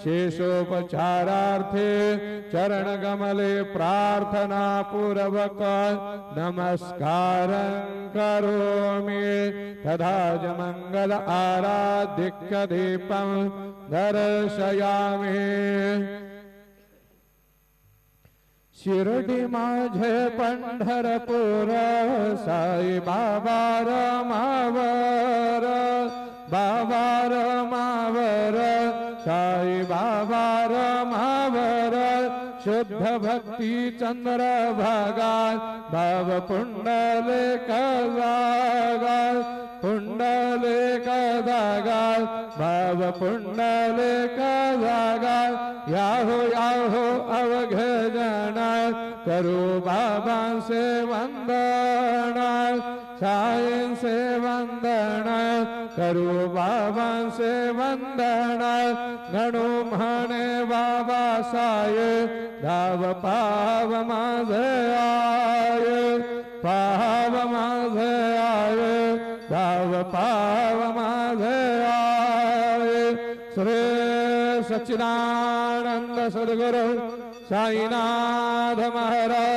शेषोपचारार्थे चरणकमले प्रार्थना पूर्वक नमस्कारं करोमि। तथा च मंगल आराधिक्य दीपं दर्शयामि। शिर्डी माझे पंढरपूर साई बाबा रमावर, बाबा रमावर, साई बाबा रमावर। शुद्ध भक्ती चंद्र भागा भाव पुंडलिक जागा, पुंडलिक जागा भाव पुंडलिक जागा। याहो याहो अवघे जन करो बाबा से वंदन, साईं से वंदन करो बाबा से वंदन। गणो म्हणे बाबा साये धाव पाव माझे आये, पाव माझे आये, धाव पाव माझे आये। श्री सच्चिदानंद सद्गुरु साईनाथ महाराज।